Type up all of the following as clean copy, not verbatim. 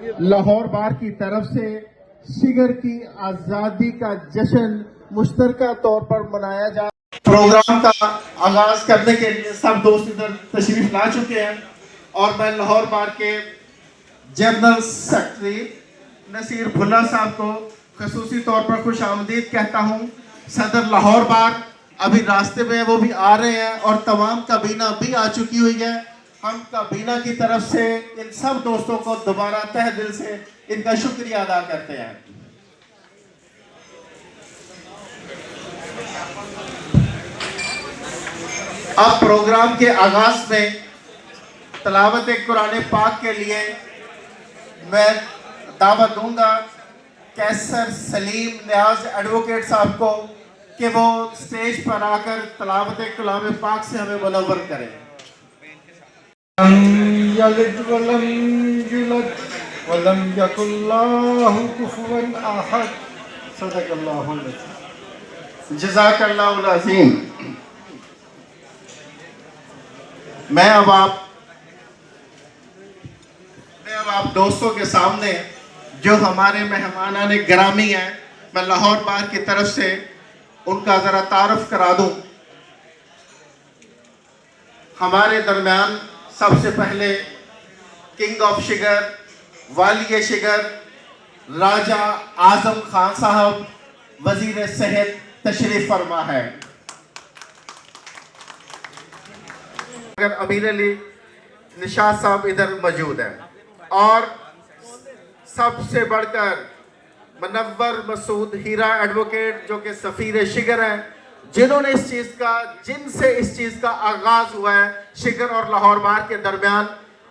लाहौर बार की तरफ से शिगर की आजादी का जश्न मुश्तरका तौर पर मनाया जा। प्रोग्राम का आगाज करने के लिए सब दोस्त इधर तशरीफ ला चुके हैं और मैं लाहौर बार के जनरल सेक्रेटरी नसीर भुल्ला साहब को खसूसी तौर पर खुश आमदीद कहता हूँ। सदर लाहौर बार अभी रास्ते में वो भी आ रहे हैं और तमाम काबीना भी आ चुकी हुई है। हम काबीना की तरफ से इन सब दोस्तों को दोबारा तहे दिल से इनका शुक्रिया अदा करते हैं। अब प्रोग्राम के आगाज में तलावत कुरान पाक के लिए मैं दावत दूंगा कैसर सलीम न्याज एडवोकेट साहब को कि वो स्टेज पर आकर तलावत कलाम पाक से हमें मुनव्वर करें। जज़ाकल्लाहुल अज़ीम। मैं अब आप दोस्तों के सामने जो हमारे मेहमानाने गिरामी हैं, मैं लाहौर बार की तरफ से उनका ज़रा तारुफ करा दूं। हमारे दरमियान सबसे पहले किंग ऑफ शिगर, वाली शिगर, राजा आजम खान साहब वजीर सेहत तशरीफ फरमा है। अगर अमीर अली निशात साहब इधर मौजूद है और सबसे बढ़कर मुनव्वर मसूद हीरा एडवोकेट जो कि सफ़ीर शिगर हैं, जिनसे इस चीज़ का आगाज़ हुआ है शिगर और लाहौर बार के दरमियान,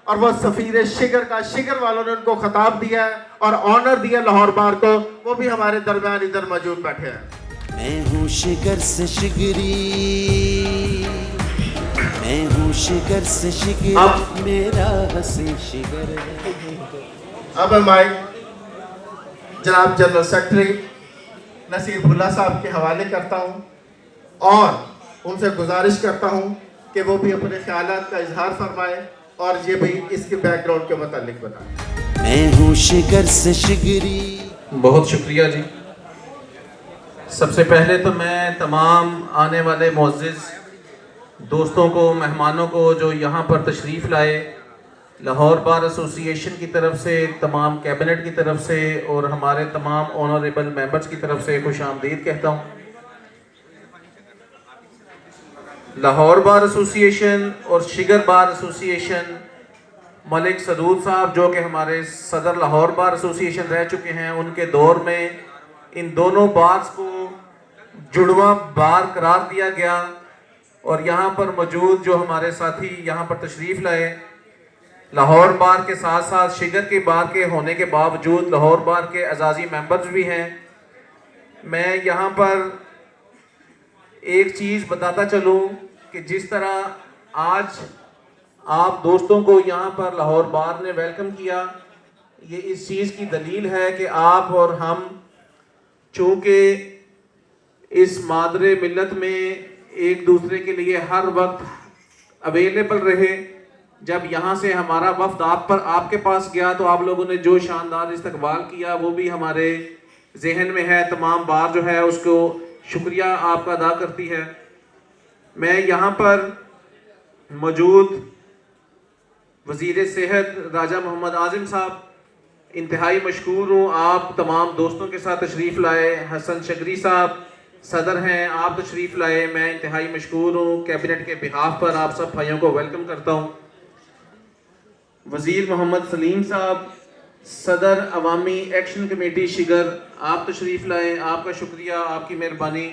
और वो सफ़ीर शिगर का शिगर वालों ने उनको खिताब दिया है और ऑनर दिया लाहौर बार को, वो भी हमारे दरमियान इधर मौजूद बैठे हैं। मैं हूँ शिगर से शिगरी, मैं हूँ शिगर से शिगर, मेरा हसी शिगर। अब मैं जनाब जनरल सेक्रेटरी नसीर भुल्ला साहब के हवाले करता हूँ और उनसे गुजारिश करता हूँ कि वो भी अपने ख्यालात का इजहार फरमाए और ये भी इसके बैकग्राउंड के मुतालिक बताएं। मैं हूँ शिगर से शिगरी। बहुत शुक्रिया जी। सबसे पहले तो मैं तमाम आने वाले मुअज़्ज़िज़ दोस्तों को, मेहमानों को जो यहाँ पर तशरीफ़ लाए, लाहौर बार एसोसिएशन की तरफ से, तमाम कैबिनेट की तरफ से और हमारे तमाम ऑनरेबल मेंबर्स की तरफ से खुश आमदीद कहता हूँ। लाहौर बार एसोसिएशन और शिगर बार एसोसिएशन, मलिक सदूद साहब जो कि हमारे सदर लाहौर बार एसोसिएशन रह चुके हैं, उनके दौर में इन दोनों बार्स को जुड़वा बार करार दिया गया और यहाँ पर मौजूद जो हमारे साथी यहाँ पर तशरीफ़ लाए, लाहौर बार के साथ साथ शिगर के बार के होने के बावजूद लाहौर बार के अज़ाज़ी मेंबर्स भी हैं। मैं यहाँ पर एक चीज़ बताता चलूँ कि जिस तरह आज आप दोस्तों को यहाँ पर लाहौर बार ने वेलकम किया, ये इस चीज़ की दलील है कि आप और हम चूँकि इस मादरे मिल्लत में एक दूसरे के लिए हर वक्त अवेलेबल रहे। जब यहाँ से हमारा वफ्द आपके पास गया तो आप लोगों ने जो शानदार इस्तकबाल किया वो भी हमारे जहन में है। तमाम बार जो है उसको शुक्रिया आपका अदा करती है। मैं यहाँ पर मौजूद वज़ीर सेहत राजा मोहम्मद आज़िम साहब इंतहाई मशकूर हूँ। आप तमाम दोस्तों के साथ तशरीफ़ लाए। हसन शगरी साहब सदर हैं, आप तशरीफ़ लाए, मैं इंतहाई मशकूर हूँ। कैबिनेट के बिहाफ पर आप सब भाइयों को वेलकम करता हूँ। वज़ीर मोहम्मद सलीम साहब सदर अवामी एक्शन कमेटी शिगर, आप तशरीफ़ लाए, आपका शुक्रिया, आपकी मेहरबानी।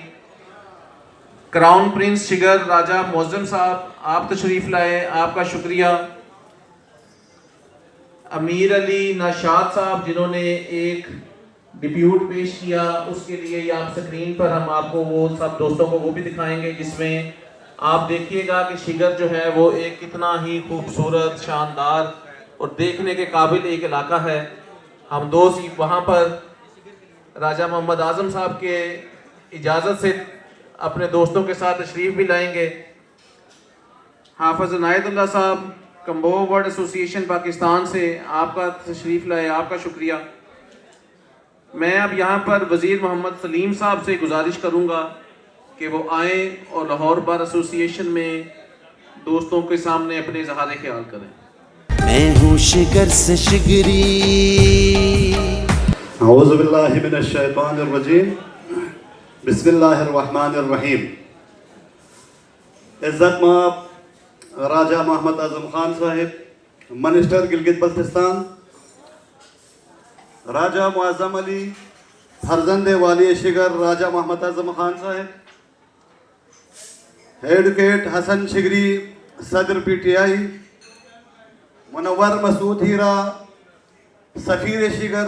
क्राउन प्रिंस शिगर राजा मोज़म साहब, आप तशरीफ़ लाए, आपका शुक्रिया। अमीर अली नशाद साहब जिन्होंने एक डिप्यूट पेश किया, उसके लिए आप स्क्रीन पर हम आपको वो सब दोस्तों को वो भी दिखाएंगे, जिसमें आप देखिएगा कि शिगर जो है वो एक कितना ही खूबसूरत, शानदार और देखने के काबिल एक इलाका है। हम दोस्त वहाँ पर राजा मोहम्मद आज़म साहब के इजाज़त से अपने दोस्तों के साथ तशरीफ़ भी लाएंगे। हाफ़िज़ इनायतुल्लाह साहब कंबो वर्ड एसोसिएशन पाकिस्तान से आपका तशरीफ़ लाए, आपका शुक्रिया। मैं अब यहाँ पर वज़ीर मोहम्मद सलीम साहब से गुजारिश करूँगा कि वो आएँ और लाहौर बार एसोसिएशन में दोस्तों के सामने अपने इज़हार ख्याल करें। मैं हूँ शिगर से शिगरी। औज़ु बिल्लाहि मिनश शैतानिर रजीम। बिस्मिल्लाहिर रहमानिर रहीम। इज़्ज़त माब राजा मोहम्मद आज़म खान साहिब, मिनिस्टर गिलगित बल्तिस्तान, राजा मुअज़्ज़म अली फरजंदे वाली शिगर राजा मोहम्मद आज़म खान साहिब, एडवोकेट हसन शिगरी सदर PTI, मुनव्वर मसूद हीरा सफ़ीर Shigar,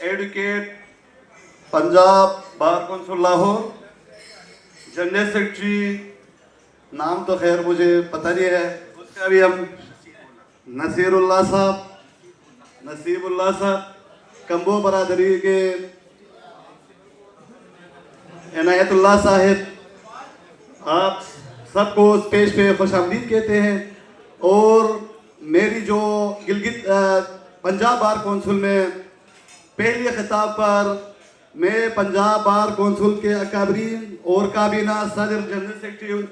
advocate Punjab bar council Lahore, general secretary नाम तो खैर मुझे पता नहीं है उसका भी, हम नसीरुल्लाह साहब कंबो बरादरी के इनायतुल्लाह साहिब, आप सबको स्टेज पे खुशामदीद कहते हैं। और मेरी जो गिलगित पंजाब बार कौंसिल में पहले खिताब पर मैं पंजाब बार कौंसिल के अकाबरीन और काबीना सदर जनरल सेक्रेटरी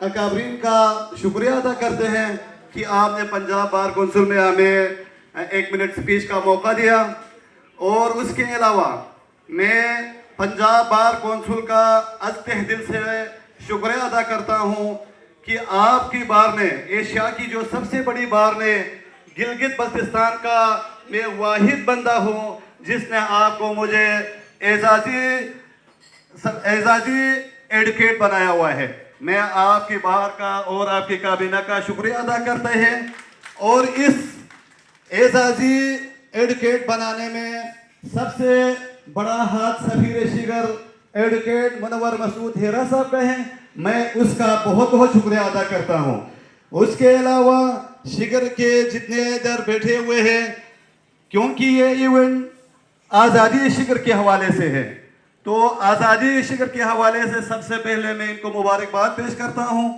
अकाबरीन का शुक्रिया अदा करते हैं कि आपने पंजाब बार कौंसिल में हमें 1 मिनट स्पीच का मौका दिया। और उसके अलावा मैं पंजाब बार कौंसिल का तहे दिल से शुक्रिया अदा करता हूँ कि आपकी बार ने, एशिया की जो सबसे बड़ी बार ने, गिलगित बल्तिस्तान का मैं वाहिद बंदा हूँ जिसने आपको मुझे एजाजी एडवोकेट बनाया हुआ है। मैं आपकी बार का और आपकी काबीना का शुक्रिया अदा करते हैं। और इस एजाजी एडवोकेट बनाने में सबसे बड़ा हाथ सफ़ीर शिगर एडवोकेट मुनव्वर मसूद हीरा साहब का है, मैं उसका बहुत बहुत शुक्रिया अदा करता हूँ। उसके अलावा शिगर के जितने इधर बैठे हुए हैं, क्योंकि ये इवेंट आज़ादी शिगर के हवाले से है, तो आज़ादी शिगर के हवाले से सबसे पहले मैं इनको मुबारकबाद पेश करता हूँ।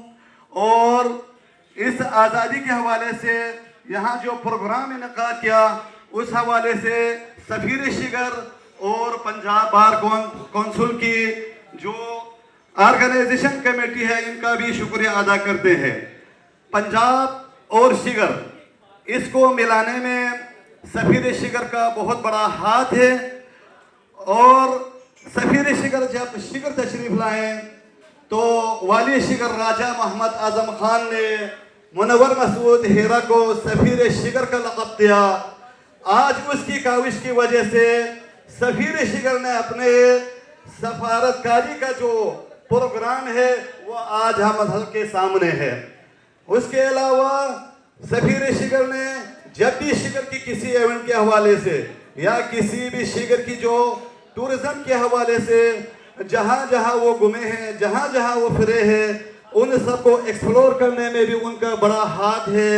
और इस आज़ादी के हवाले से यहाँ जो प्रोग्राम इनका किया उस हवाले से सफ़ीर शिगर और पंजाब बार कौंसिल की जो ऑर्गेनाइजेशन कमेटी है इनका भी शुक्रिया अदा करते हैं। पंजाब और शिगर इसको मिलाने में सफ़ीर शिगर का बहुत बड़ा हाथ है। और सफ़ीर शिगर जब शिगर तशरीफ़ लाए तो वाली शिगर राजा मोहम्मद आज़म खान ने मुनव्वर मसूद हीरा को सफ़ीर शिगर का लक़ब दिया। आज उसकी काविश की वजह से सफ़ीर शिगर ने अपने सफारतकारी का जो प्रोग्राम है वो आज हम के सामने है। उसके अलावा सफ़ीर शिगर ने जब भी शिगर की किसी इवेंट के हवाले से या किसी भी शिगर की जो टूरिज़्म के हवाले से जहाँ जहाँ वो घूमे हैं, जहाँ जहाँ वो फिरे हैं, उन सबको एक्सप्लोर करने में भी उनका बड़ा हाथ है।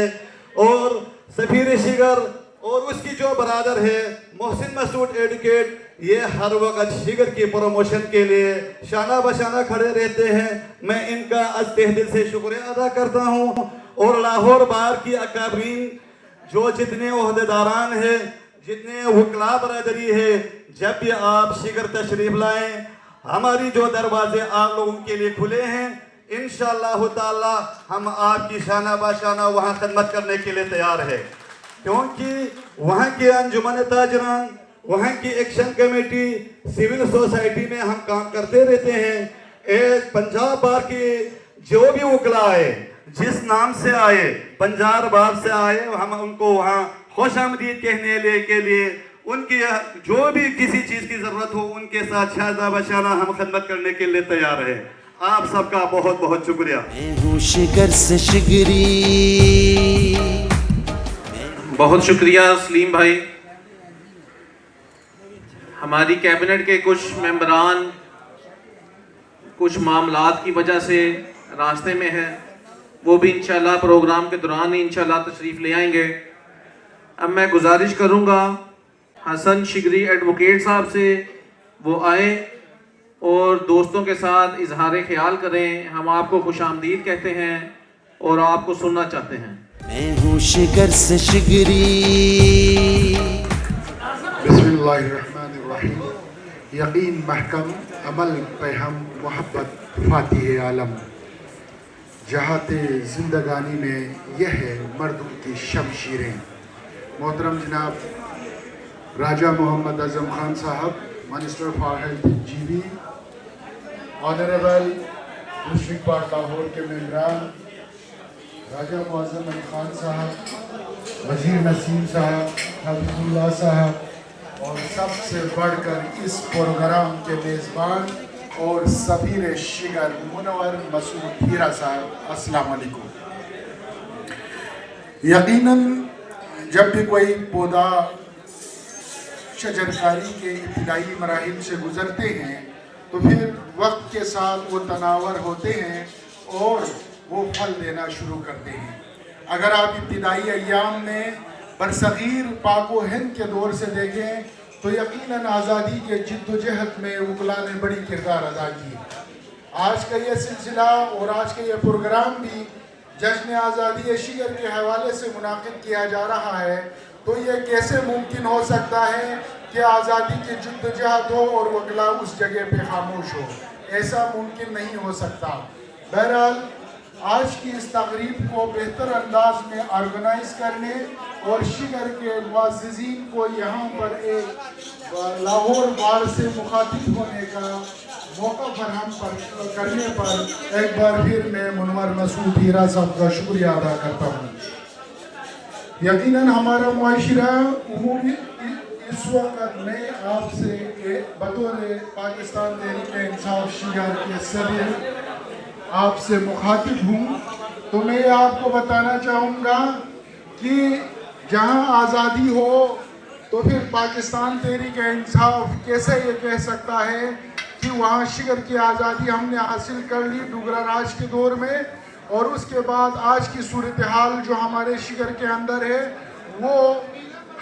और सफ़ीर शिगर और उसकी जो बरादर है मोहसिन मसूद एडवोकेट, ये हर वक्त शिगर की प्रमोशन के लिए शाना बशाना खड़े रहते हैं। मैं इनका तहे दिल से शुक्रिया अदा करता हूँ। और लाहौर बार की अकाबरीन जो जितने ओहदेदारान हैं, जितने वकला बरादरी है, जब भी आप शिगर तशरीफ़ लाएँ, हमारी जो दरवाजे आप लोगों के लिए खुले हैं। इंशाअल्लाह ताला हम आपकी शाना बाशाना वहाँ खिदमत करने के लिए तैयार है, क्योंकि वहाँ के अंजुमन ताजरान, वहाँ की एक्शन कमेटी, सिविल सोसाइटी में हम काम करते रहते हैं। एक पंजाब बार की जो भी वकला आए, जिस नाम से आए, पंजाब बार से आए, हम उनको वहाँ खुशामदीद कहने के लिए उनकी जो भी किसी चीज़ की ज़रूरत हो उनके साथ शादा बशाना हम खिदमत करने के लिए तैयार हैं। आप सबका बहुत बहुत शुक्रिया। मैं हूँ शिगर से शिगरी। बहुत शुक्रिया सलीम भाई। हमारी कैबिनेट के कुछ मेंबरान कुछ मामलात की वजह से रास्ते में हैं, वो भी इंशाल्लाह प्रोग्राम के दौरान ही इंशाल्लाह तशरीफ़ ले आएंगे। अब मैं गुजारिश करूँगा हसन शिगरी एडवोकेट साहब से वो आए और दोस्तों के साथ इजहार ख्याल करें। हम आपको खुशामदीद कहते हैं और आपको सुनना चाहते हैं। मैं हूँ शिगर से शिगरी। बिस्मिल्लाहिर्रहमानिर्रहीम। यकीन महकम अमल पे हम मोहब्बत फातिह आलम। जहाते ज़िंदगानी में यह है मर्दों की शमशीरें। मोहतरम जनाब राजा मोहम्मद आज़म खान साहब, minister for health GB, honourable district part Lahore के मेंबरान, राजा मुअज़्ज़म अली खान साहब, वज़ीर नसीम साहब, हफीज़ुल्लाह साहब और सबसे बढ़कर इस प्रोग्राम के मेज़बान और सफ़ीर शिगर मुनव्वर मसूद हीरा साहब, अस्सलाम वालेकुम। यकीनन जब भी कोई पौधा शजरकारी के इब्तिदाई मराहिल से गुज़रते हैं तो फिर वक्त के साथ वो तनावर होते हैं और वो फल देना शुरू करते हैं। अगर आप इब्तिदाई अय्याम में बरसगीर पाको हिंद के दौर से देखें तो यकीनन आज़ादी के जिद्दोजहद में वकला ने बड़ी किरदार अदा की। आज का ये सिलसिला और आज का ये प्रोग्राम भी जश्न आज़ादी शिगर के हवाले से मुनाकिद किया जा रहा है, तो ये कैसे मुमकिन हो सकता है कि आज़ादी की जिद्दोजहद हो और वकला उस जगह पे खामोश हो? ऐसा मुमकिन नहीं हो सकता। बहरहाल आज की इस तकरीब को बेहतर अंदाज में ऑर्गेनाइज करने और शिगर के मुअज़्ज़िज़ीन को यहाँ पर एक लाहौर बार से मुखातिब होने का मौका फराहम करने पर एक बार फिर मैं मुनव्वर मसूद हीरा साहब का शुक्रिया अदा करता हूँ। यकीनन हमारा मुआशरा उमूमी इस वक्त मैं आपसे बतौर पाकिस्तान तहरीक इंसाफ शिगर के सदर आपसे मुखातिब हूँ, तो मैं आपको बताना चाहूँगा कि जहाँ आज़ादी हो तो फिर पाकिस्तान तहरीक इंसाफ कैसे ये कह सकता है कि वहाँ शिगर की आज़ादी हमने हासिल कर ली डुगरा राज के दौर में, और उसके बाद आज की सूरत हाल जो हमारे शिगर के अंदर है वो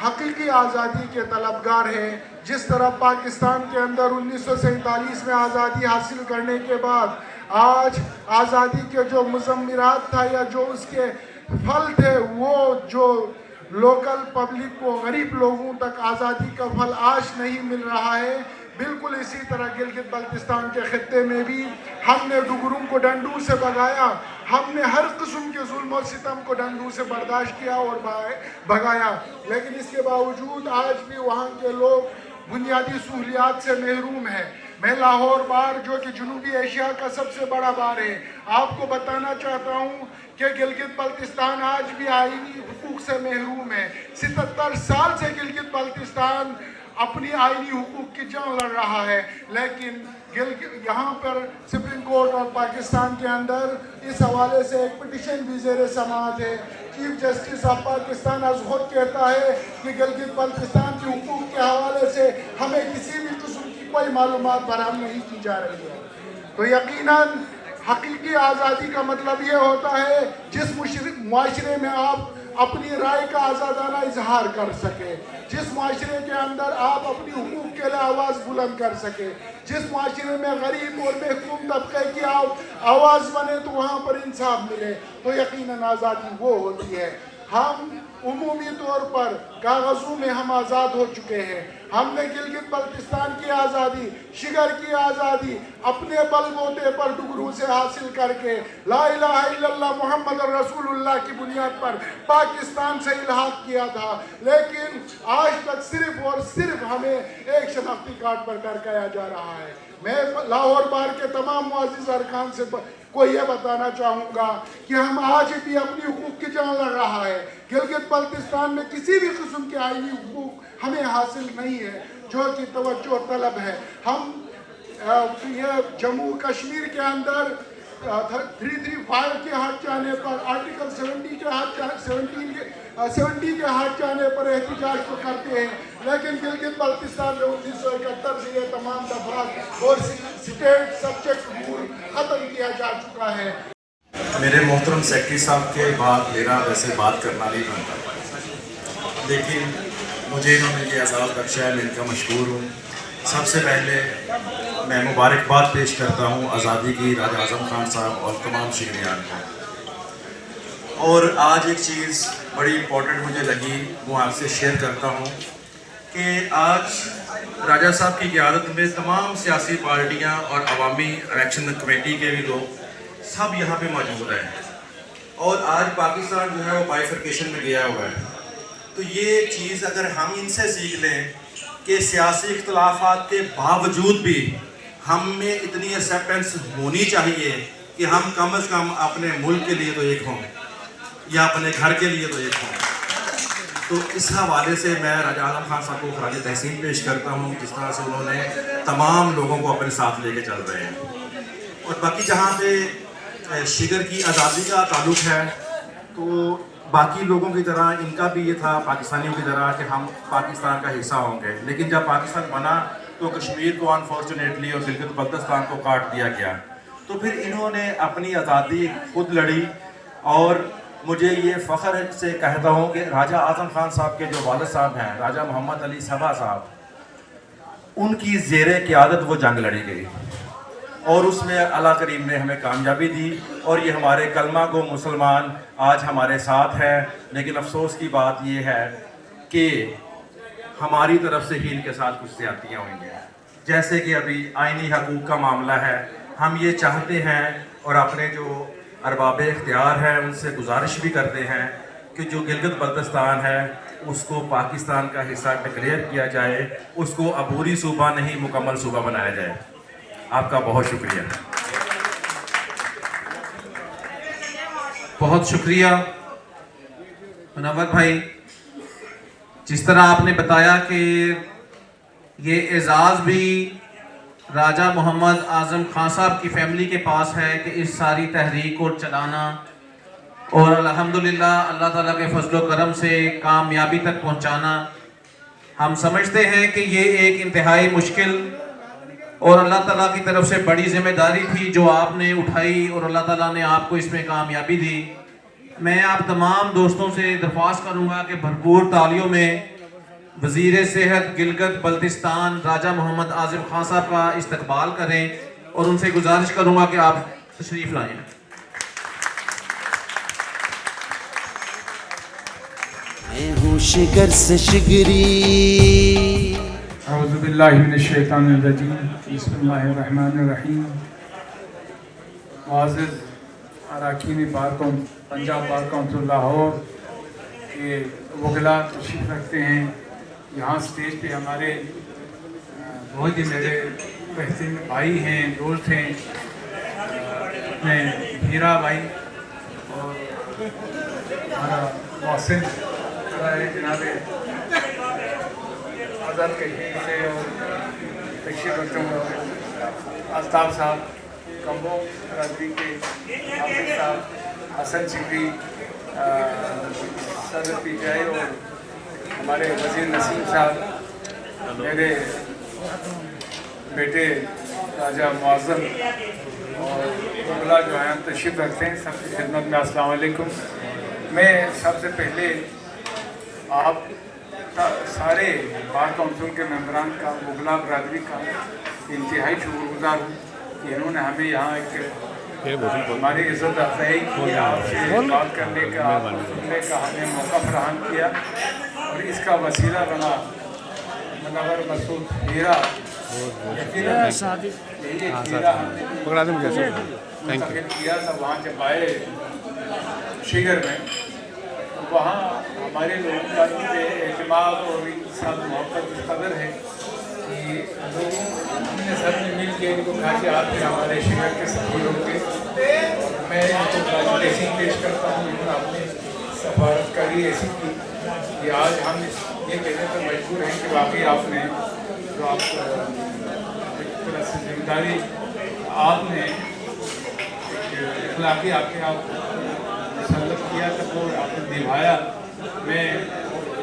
हकीकी आज़ादी के तलबगार है। जिस तरह पाकिस्तान के अंदर 1947 में आज़ादी हासिल करने के बाद आज आज़ादी के जो मुज़म्मिरात था या जो उसके फल थे वो जो लोकल पब्लिक को, गरीब लोगों तक आज़ादी का फल आज नहीं मिल रहा है, बिल्कुल इसी तरह गिलगित बल्तिस्तान के खित्ते में भी हमने डुगरों को डंडू से भगाया, हमने हर किस्म के जुल्म और सितम को डंडू से बर्दाश्त किया और भगाया, लेकिन इसके बावजूद आज भी वहाँ के लोग बुनियादी सहूलियात से महरूम है। मैं लाहौर बार जो कि जनूबी एशिया का सबसे बड़ा बार है, आपको बताना चाहता हूँ कि गिलगित बल्तिस्तान आज भी आईनी हुकूक से महरूम है। 77 साल से गिलगित बल्तिस्तान अपनी आईनी हुकूक की जंग लड़ रहा है, लेकिन यहाँ पर सुप्रीम कोर्ट और पाकिस्तान के अंदर इस हवाले से एक पिटिशन भी ज़ेर समाअत है। चीफ जस्टिस ऑफ पाकिस्तान आज खुद कहता है कि गिलगित बल्तिस्तान के हुकूक के हवाले से हमें किसी भी किस्म की कोई मालूमात फराहम नहीं की जा रही है। तो यकीनन हकीकी आज़ादी का मतलब ये होता है जिस मुआशरे में आप अपनी राय का आज़ादाना इजहार कर सके, जिस मुआशरे के अंदर आप अपनी हुकूक के लिए आवाज़ बुलंद कर सके, जिस मुआशरे में गरीब और महकूम तबके की आप आवाज़ बने तो वहाँ पर इंसाफ मिले, तो यकीनन आज़ादी वो होती है। हम उमूमी तौर पर कागज़ों में हम आज़ाद हो चुके हैं। हमने गिलगित बल्तिस्तान की आज़ादी, शिगर की आज़ादी अपने बलबूते पर डुगरू से हासिल करके ला इलाहा इल्लल्लाह मुहम्मद रसूलुल्लाह की बुनियाद पर पाकिस्तान से इल्हाक किया था, लेकिन आज तक सिर्फ और सिर्फ हमें एक शनाख्ती कार्ड पर करकाया जा रहा है। मैं लाहौर बार के तमाम मुअज़्ज़िज़ अरकान से को ये बताना चाहूँगा कि हम आज भी अपनी हुकूक की जंग लड़ रहा है। गिलगित बल्तिस्तान में किसी भी किस्म के आईनी हुकूक हमें हासिल नहीं है जो कि तवज्जो तलब है। हम ये जम्मू कश्मीर के अंदर 335 के हट जाने पर, आर्टिकल 70 के हट जाने पर एहतिजाज तो करते हैं, लेकिन गिलगित बल्तिस्तान में 1971 से ये तमाम दफात और स्टेट सब्जेक्ट रूल ख़त्म किया जा चुका है। मेरे मोहतरम सेक्रेटरी साहब के बाद मेरा वैसे बात करना नहीं बनता, लेकिन मुझे इन्होंने ये एजाज़ बख्शा है, मैं इनका मशहूर हूँ। सबसे पहले मैं मुबारकबाद पेश करता हूँ आज़ादी की राजा आज़म खान साहब और तमाम शिगरियान को। और आज एक चीज़ बड़ी इम्पोर्टेंट मुझे लगी, वो आपसे शेयर करता हूँ कि आज राजा साहब की क़यादत में तमाम सियासी पार्टियाँ और अवामी इलेक्शन कमेटी के भी लोग सब यहाँ पे मौजूद हैं और आज पाकिस्तान जो है वो बाइफर्केशन में गया हुआ है। तो ये चीज़ अगर हम इनसे सीख लें कि सियासी इख्तलाफात के बावजूद भी हम में इतनी एक्सेप्टेंस होनी चाहिए कि हम कम से कम अपने मुल्क के लिए तो एक हों या अपने घर के लिए तो एक हों। तो इस हवाले से मैं राजा आजम खान साहब को खराज तहसीन पेश करता हूँ, जिस तरह से उन्होंने तमाम लोगों को अपने साथ लेके चल रहे हैं। और बाकी जहाँ पे शिगर की आज़ादी का ताल्लुक है, तो बाकी लोगों की तरह इनका भी ये था, पाकिस्तानियों की तरह, कि हम पाकिस्तान का हिस्सा होंगे। लेकिन जब पाकिस्तान बना तो कश्मीर को अनफॉर्चुनेटली और गिलगित बल्तिस्तान को काट दिया गया। तो फिर इन्होंने अपनी आज़ादी खुद लड़ी और मुझे ये फ़ख्र से कहता हूँ कि राजा आज़म खान साहब के जो वालिद साहब हैं, राजा मोहम्मद अली सबा साहब, उनकी ज़ेरे क़यादत वो जंग लड़ी गई और उसमें अल्लाह करीम ने हमें कामयाबी दी और ये हमारे कलमा गो मुसलमान आज हमारे साथ है। लेकिन अफसोस की बात ये है कि हमारी तरफ से ही इनके साथ कुछ ज़्यादतियाँ हुई हैं। जैसे कि अभी आइनी हकूक़ का मामला है, हम ये चाहते हैं और अपने जो अरबाब इख्तियार हैं उनसे गुजारिश भी करते हैं कि जो गिलगित बल्तिस्तान है उसको पाकिस्तान का हिस्सा डिक्लेयर किया जाए, उसको अबूरी सूबा नहीं मुकम्मल सूबा बनाया जाए। आपका बहुत शुक्रिया। बहुत शुक्रिया मुनव्वर भाई। जिस तरह आपने बताया कि ये एजाज़ भी राजा मोहम्मद आज़म खान साहब की फैमिली के पास है कि इस सारी तहरीक को चलाना और अल्हम्दुलिल्लाह अल्लाह ताला के फजल व करम से कामयाबी तक पहुंचाना। हम समझते हैं कि ये एक इंतहाई मुश्किल और अल्लाह ताला की तरफ से बड़ी जिम्मेदारी थी जो आपने उठाई और अल्लाह ताला ने आपको इसमें कामयाबी दी। मैं आप तमाम दोस्तों से दरख्वास्त करूँगा कि भरपूर तालियों में वज़ीर सेहत गिलगित बल्तिस्तान राजा मोहम्मद आज़म खान साहब का इस्तकबाल करें और उनसे गुजारिश करूँगा कि आप तशरीफ़ लाएँ। मैं हूँ शिगर से शिगरी। औज़ुबिल्लाहिमिनश्शैतानिर्रजीम, बिस्मिल्लाहिर्रहमानिर्रहीम। मुअज़्ज़िज़ अरकान बार पंजाब बार कौंसिल लाहौर के वकला तशरीफ़ रखते हैं। यहाँ स्टेज पे हमारे बहुत ही मेरे बेहतरीन भाई हैं, दोस्त हैं, अपने हीरा भाई और हमारा मोहसिन जनाब आज़ाद कश्मीर से और तशरीफ़ रखते हुए आफ्ताब साहब, कम्बो बरादरी के हाफिज़ साहब, हसन सिद्दीकी, सदर पीटीआई और हमारे वज़ीर नसीम साहब, मेरे बेटे राजा मुअज़्ज़म और वकला जो हैं तशरीफ़ रखते हैं, सबकी खिदमत में अस्सलाम वालेकुम। मैं सबसे पहले आप सारे बार कौंसिल के मेंबरान का, वकला बरादरी का इंतहाई शुक्रगुज़ार हूँ कि इन्होंने हमें यहाँ एक हमारी इज़्ज़त अफ़ज़ाई की, आपसे बात करने का, आपको सुनने का हमें मौका फराहम किया और इसका वसीला बना मुनव्वर मसूद हीरा। यकीनन यही एक हीरा हमने किया था वहाँ जब आए शिगर में, तो वहाँ हमारे लोगों का एतमाद और साथ मोहब्बत इस कदर है कि लोगों ने सब ने मिल के इनको कहा कि आप हमारे शिगर के सफीर होंगे। मैं इनको ऐसी पेश करता हूँ, लेकिन आपने सफारतकारी ऐसी की कि आज हम ये कहने पर मजबूर हैं कि वाकई आपने जो आप एक तरह से जिम्मेदारी आपने इखलाकी आपके आप मुसल्लत किया था वो आपने निभाया। मैं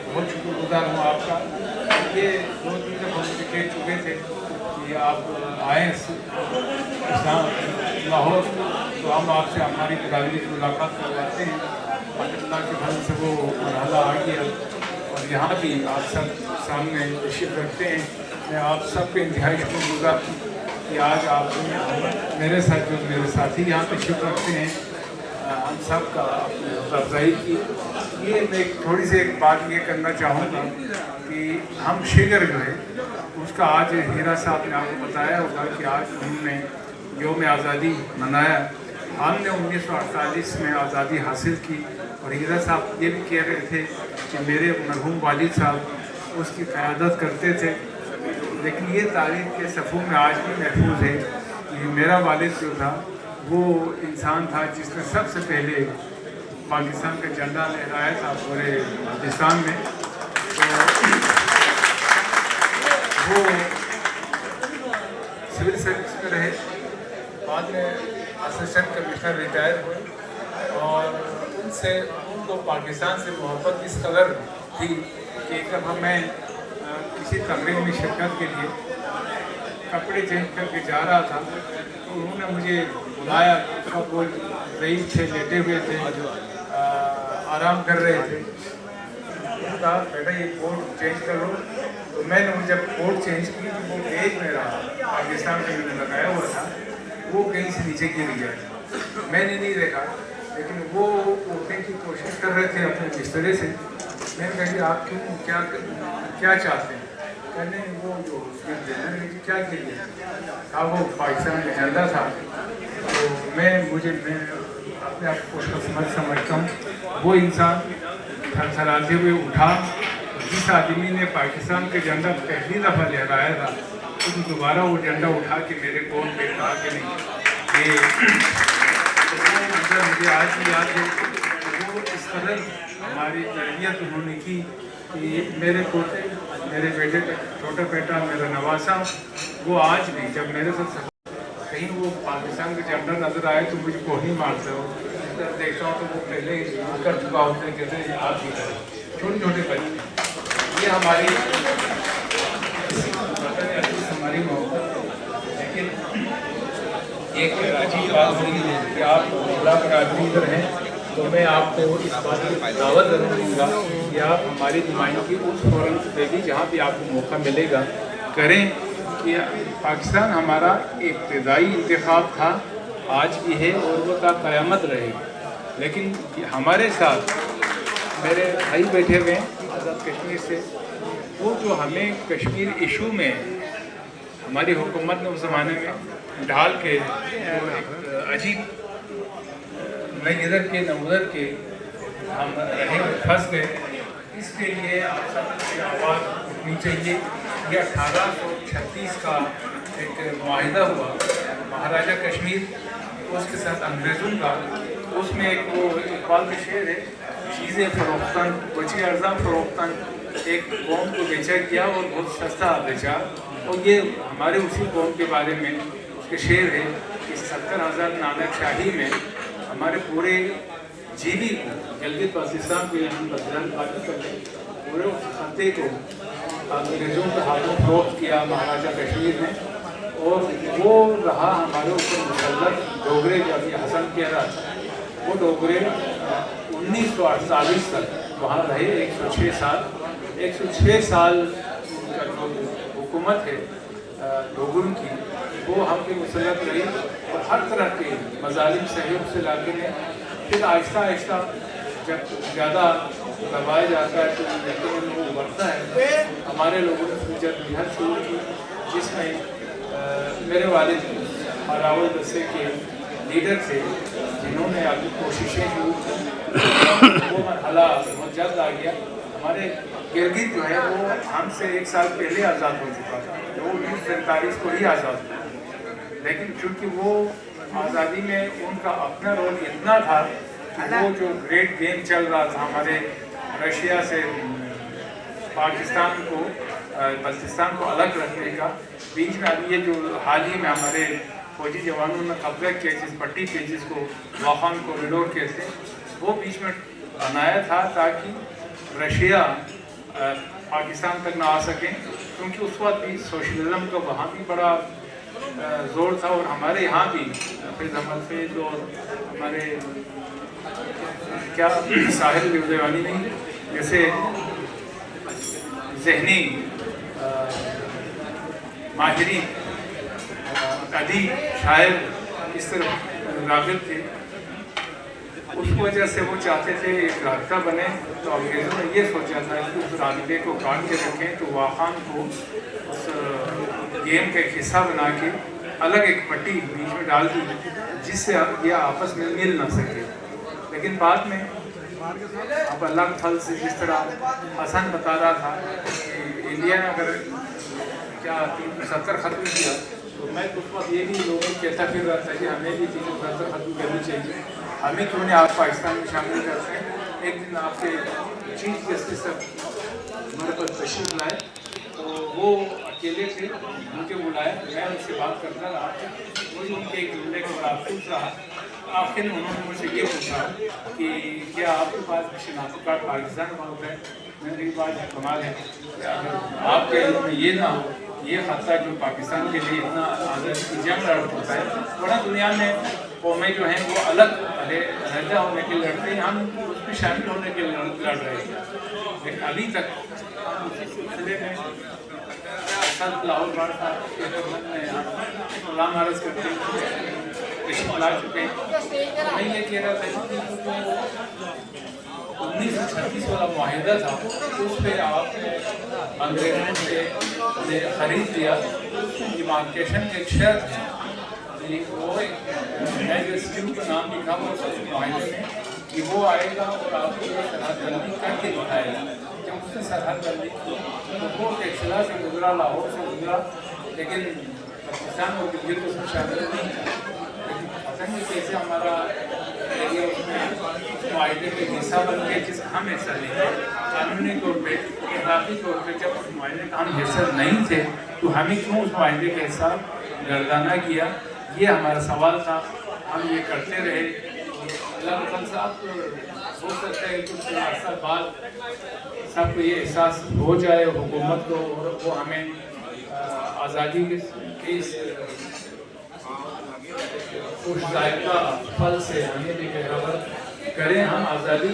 बहुत शुक्रगुजार हूँ आपका। ये 2-3 दफ़ा मुझे कह चुके थे कि आप आए लाहौर तो हम आपसे हमारी बिरादरी की मुलाकात करवाते हैं। अल्लाह के फजल से वो मरहला आ गया और यहाँ भी आप सब सामने तशरीफ़ रखते हैं। मैं आप सब के इंतहाई शुक्रगुजार हूँ कि आज आप मेरे साथ जो मेरे साथी यहाँ तशरीफ़ रखते हैं हम सब का अफजाई की। ये मैं थोड़ी सी एक बात ये करना चाहूँगा कि हम शिगर जो है उसका आज हीरा साहब ने आपको बताया होगा कि आज उन्होंने यौम आज़ादी मनाया। हमने 1948 में आज़ादी हासिल की और हीरा साहब ये भी कह रहे थे कि मेरे मरहूम वालिद साहब उसकी क़यादत करते थे, लेकिन ये तारीख़ के सफ़ों में आज भी महफूज है कि मेरा वालिद जो था वो इंसान था जिसने सबसे पहले पाकिस्तान का झंडा लहराया था पूरे पाकिस्तान में। तो वो सिविल सर्विस में रहे, बाद में असिस्टेंट कमिश्नर रिटायर हुए और उनको पाकिस्तान से मोहब्बत इस कदर थी कि जब मैं किसी तकरीब में शिरकत के लिए कपड़े चेंज करके जा रहा था तो उन्होंने मुझे बुलाया। वो रईस थे, लेटे हुए थे, आराम कर रहे थे। कहा बेटा ये कोट चेंज कर लो। तो मैंने वो जब कोट चेंज की तो वो बैग मेरा पाकिस्तान में मैंने लगाया हुआ था वो कहीं से नीचे गिर गया। मैंने नहीं देखा, लेकिन वो उठने की कोशिश कर रहे थे अपने बिस्तरे से। मैंने कहा कि आप क्यों क्या चाहते हैं? कहने वो जो क्या गिर गया था वो पाकिस्तान का झंडा था। तो मैं अपने आप को खुशकिस्मत समझता हूँ। वो इंसान थरथराते हुए उठा, जिस आदमी ने पाकिस्तान का झंडा पहली दफ़ा लहराया था तो दोबारा वो झंडा उठा के मेरे कोट पे कहा कि नहीं ये मुझे आज भी याद है। वो इस तरह हमारी तरबियत उन्होंने की कि मेरे पोते, मेरे बेटे, छोटा बेटा, मेरा नवासा, वो आज भी जब मेरे साथ कहीं वो पाकिस्तान का झंडा नजर आए तो मुझे कोहनी मारते हो। देखता हूँ तो वो पहले ही कर चुका होता है, कहते हैं आप भी करें। छोटे छोटे बच्चे, ये हमारी हमारी मोहब्बत। लेकिन एक अजीब बात हुई है कि आप बड़ा पर आदमी इधर हैं तो मैं आपको इस बात की दावत ज़रूर दूँगा कि आप हमारी नुमाइंदगी उस फोरम पे भी जहाँ भी आपको मौका मिलेगा करें कि पाकिस्तान हमारा इब्तदाई इंतखाब था, आज भी है और वो ता क़यामत रहेगी। लेकिन हमारे साथ मेरे भाई बैठे हुए हैं आज़ाद कश्मीर से, वो जो हमें कश्मीर इशू में हमारी हुकूमत ने उस ज़माने में ढाल के एक अजीब न इधर के न उधर के हम रहे फंस गए। इसके लिए आप सबकी आवाज़ उठनी चाहिए। यह 1836 का एक मुआहिदा हुआ महाराजा कश्मीर उसके साथ अंग्रेज़ों का। उसमें एक वो इकबाल का शेर है, चीज़ें फ़रोख्तन बची अर्जा फ़रोख्तन, एक कौम को बेचा गया और बहुत सस्ता बेचा। और ये हमारे उसी कौम के बारे में उसके शेर है कि 70,000 नानक शाही में हमारे पूरे जीबी को जल्दी पाकिस्तान को हम बदलान बाकी कर लें, पूरे उस खत्ते को अंग्रेज़ों के हाथों फरोख्त किया महाराजा कश्मीर ने। और वो रहा हमारे ऊपर मुसल्लत डोगरे, जो अभी हसन कह रहा था, वो डोगरे 1948 तक वहाँ रहे। 106 साल का जो हुकूमत है डोगरों की वो हम पे मुसल्लत रही और हर तरह के मज़ालिम सहयोग से लाके ने फिर आहिस्ता आहिस्ता जब ज़्यादा दबाया जाता है तो यकीनन वो बढ़ता है। हमारे लोगों ने फिर जब बिहार शुरू की जिसमें मेरे वालिद अरावल दस्ते के लीडर थे जिन्होंने अपनी कोशिशें शुरू की। वो मरहला बहुत जल्द आ गया। हमारे गिरगित जो है वो हमसे 1 साल पहले आज़ाद हो चुका था, वो 1947 को ही आज़ाद हुआ। लेकिन चूँकि वो आज़ादी में उनका अपना रोल इतना था कि वो जो ग्रेट गेम चल रहा था हमारे रशिया से पाकिस्तान को बल्तिस्तान को अलग रखने का, बीच में अभी ये जो हाल ही में हमारे फौजी जवानों ने कब्जा किया जिस पट्टी पे जिसको वाखान कॉरिडोर कहते हैं, वो बीच में बनाया था ताकि रशिया पाकिस्तान तक ना आ सकें, क्योंकि उस वक्त भी सोशलिज्म का वहाँ भी बड़ा ज़ोर था और हमारे यहाँ भी फिर जमल फेज और हमारे क्या साहिल रिजवानी नहीं जैसे जहनी माहिरी अदी शायर इस तरह रागिब थे। उस वजह से वो चाहते थे एक रास्ता बने, तो अंग्रेज़ों ने ये सोचा था कि उस रास्ते को काट के रखें, तो वाखान को उस गेम का एक हिस्सा बना के अलग एक पट्टी बीच में डाल दी, जिससे ये आपस में मिल ना सके। लेकिन बाद में अब अल्लाह के फल से, जिस तरह हसन बता रहा था कि इंडिया ने अगर क्या 370 ख़त्म किया, तो मैं उस वक्त ये भी लोगों को कहता फिर रहा था कि हमें भी 370 ख़त्म करनी चाहिए, हमें क्यों नहीं आप पाकिस्तान में शामिल करते हैं। एक दिन आपके चीफ जस्टिस हमारे पास तशरीफ लाए, तो वो अकेले थे, मुझे बुलाया, मैं उनसे बात करता रहा, वही उनके एक जुमले के बाद पूछ रहा। आखिर में उन्होंने मुझसे ये पूछा कि क्या आपके पास शनाख्ती कार्ड पाकिस्तान का होता है। मेरी बात कमाल है, अगर आपके इल्म में ये ना हो, ये खतरा जो पाकिस्तान के लिए इतना आज़ादी की जंग लड़ होता है, बड़ा दुनिया में कौमें जो हैं वो अलग अलहदा होने के लिए लड़ते हैं, हम उसमें शामिल होने के लिए लड़ रहे हैं। लेकिन अभी तक सिलसिले में सर लाहौर बार सलाम अर्ज़ करते ला चुके हैं। मैं ये कह रहा था कि 1936 वाला माहिदा था, उस पर आपने अंग्रेज़ों से ख़रीद लिया, डिमार्केशन के एक शर्त है, वो स्कीम का नाम लिखा हुआ माहिदे में कि वो आएगा और आपको सरहदबंदी करके दिखाएगा। जब उसने सरहदबंदी की तो वो टेक्सला से गुजरा, लाहौर से गुजरा, लेकिन पाकिस्तान और दिल्ली को उसमें शामिल नहीं था। लेकिन पता नहीं कैसे हमारा एरिया उसमें माहिदे के हिस्सा बन गया, जिसका हम हिस्सा नहीं थे। कानूनी तौर पर, इखलाकी तौर पर जब उस माहिदे का हम हिस्सा नहीं थे, तो हमें क्यों उस माहिदे का हिस्सा गर्दाना किया, ये हमारा सवाल था। हम ये करते रहे। अल्लाह खान साहब हो सकता है कुछ अर्सा बाद सबको ये एहसास हो जाए हुकूमत को, और वो हमें आज़ादी के इस खुश जायका फल से हमें भी बराबर करें। हम आज़ादी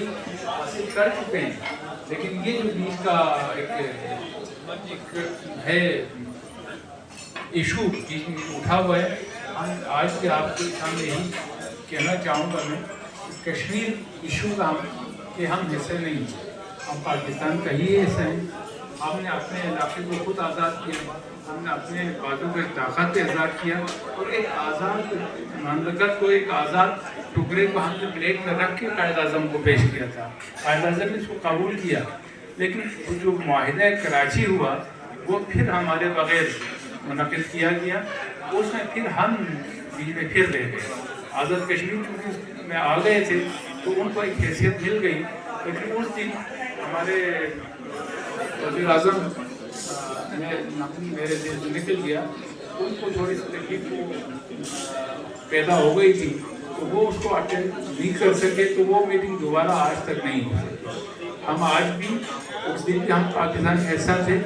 हासिल कर चुके हैं, लेकिन ये जो बीच का एक है इशू उठा हुआ है, हम आज के आपके सामने यही कहना चाहूँगा मैं, कश्मीर इशू का हम हिस्से नहीं हैं, हम पाकिस्तान का ही हिस्सा हैं। हमने अपने इलाके को खुद आज़ाद किया, हमने अपने बातों को ताकत से आज़ाद किया, और एक आज़ाद ममलकत को, एक आज़ाद टुकड़े को हमने प्लेट में रख के कायद आज़म को पेश किया था। कायद आज़म ने इसको कबूल किया, लेकिन जो माहिदा कराची हुआ वो फिर हमारे बगैर मुनक़िद किया गया, उसमें फिर हम बीच में फिर रह गए। आज़ाद कश्मीर चूँकि में आ गए थे तो उनको एक हैसियत मिल गई, लेकिन उस दिन हमारे वज़ीर आज़म मेरे दिल से निकल गया, उनको थोड़ी सी तकलीफ पैदा हो गई थी, तो वो उसको अटेंड नहीं कर सके, तो वो मीटिंग दोबारा आज तक नहीं हो सकी। हम आज भी उस दिन भी हम पाकिस्तान का हिस्सा थे,